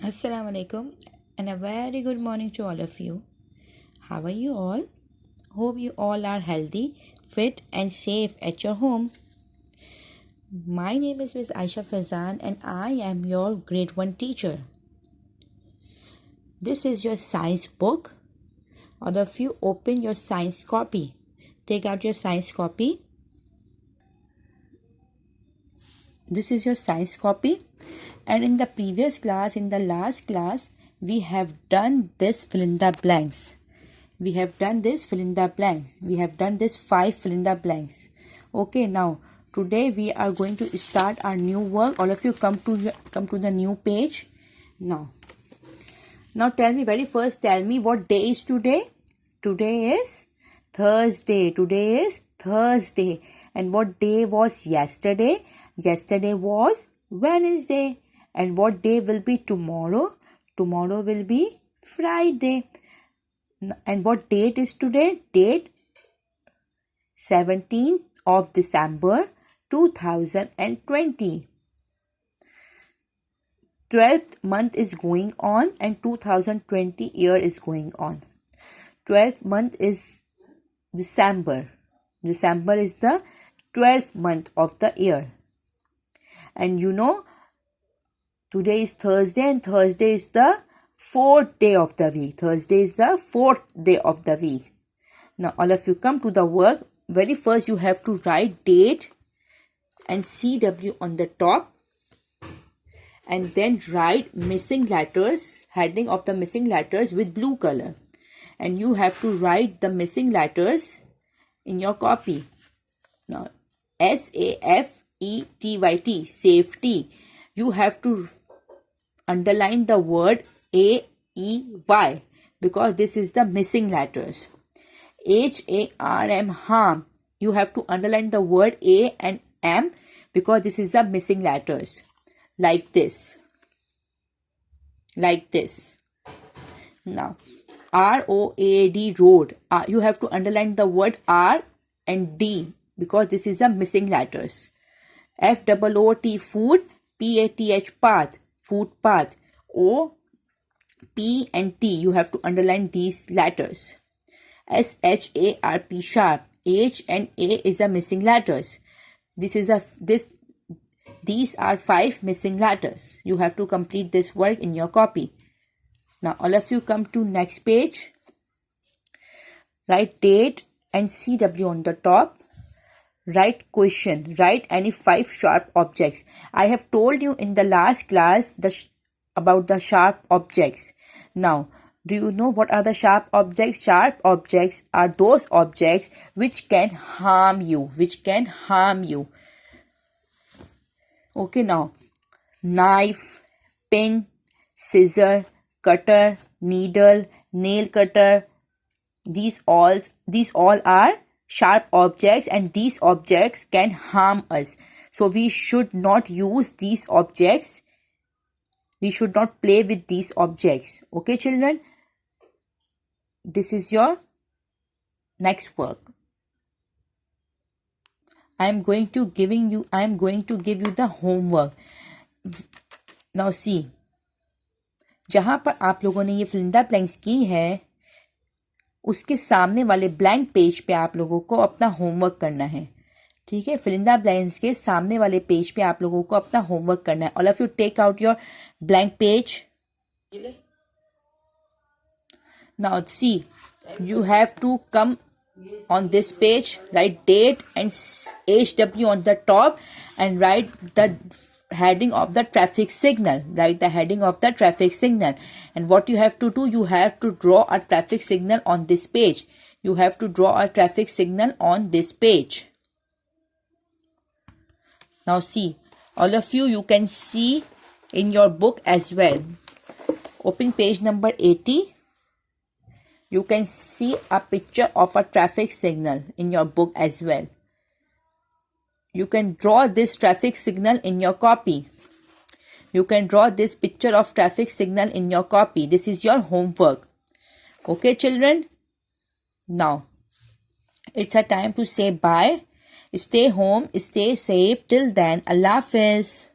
Assalamu alaikum and a very good morning to all of you. How are you all? Hope you all are healthy, fit and safe at your home. My name is Ms. Aisha Fazan and I am your grade 1 teacher. This is your science book. All of you open your science copy. Take out your science copy. This is your science copy, and in the previous class, in the last class, we have done this fill in the blanks. We have done this fill in the blanks. We have done this 5 fill in the blanks. Okay, now today we are going to start our new work. All of you come to the new page. Now tell me, very first tell me what day is today. Today is Thursday. Today is Thursday. And what day was yesterday? Yesterday was Wednesday. And what day will be tomorrow? Tomorrow will be Friday. And what date is today? Date 17th of December 2020. 12th month is going on and 2020 year is going on. 12th month is December. December is the 12th month of the year. And you know, today is Thursday and Thursday is the 4th day of the week. Thursday is the 4th day of the week. Now all of you come to the work. Very first you have to write date and CW on the top. And then write missing letters, heading of the missing letters with blue color. And you have to write the missing letters in your copy. Now, SAFETYT, safety. You have to underline the word AEY because this is the missing letters. HARM, harm. You have to underline the word A and M because this is the missing letters. Like this. Now, ROAD, road. You have to underline the word R and D because this is the missing letters. FOOT, food. PATH, path, footpath. O, P and T. You have to underline these letters. SHARP, sharp. H and A is the missing letters. These are 5 missing letters. You have to complete this work in your copy. Now all of you come to next page. Write date and CW on the top. Write question. Write any 5 sharp objects. I have told you in the last class about the sharp objects. Now, do you know what are the sharp objects? Sharp objects are those objects which can harm you. Okay, now knife, pin, scissor, cutter, needle, nail cutter. These all are sharp objects and these objects can harm us. So we should not use these objects. We should not play with these objects. Okay, children? This is your next work. I am going to give you the homework. Now see, जहां पर आप लोगों ने ये fill in the blanks की है, उसके सामने वाले blank पेज पे आप लोगों को अपना होमवर्क करना है. ठीक है, fill in the blanks के सामने वाले पेज पे आप लोगों को अपना होमवर्क करना है. All of you take out your blank page. Now see, you have to come on this page, write date and HW on the top and write the heading of the traffic signal. Write the heading of the traffic signal. And what you have to do, you have to draw a traffic signal on this page. You have to draw a traffic signal on this page. Now see, all of you can see in your book as well. Open page number 80. You can see a picture of a traffic signal in your book as well. You can draw this traffic signal in your copy. You can draw this picture of traffic signal in your copy. This is your homework. Okay, children? Now, it's a time to say bye. Stay home, stay safe. Till then, Allah Hafiz.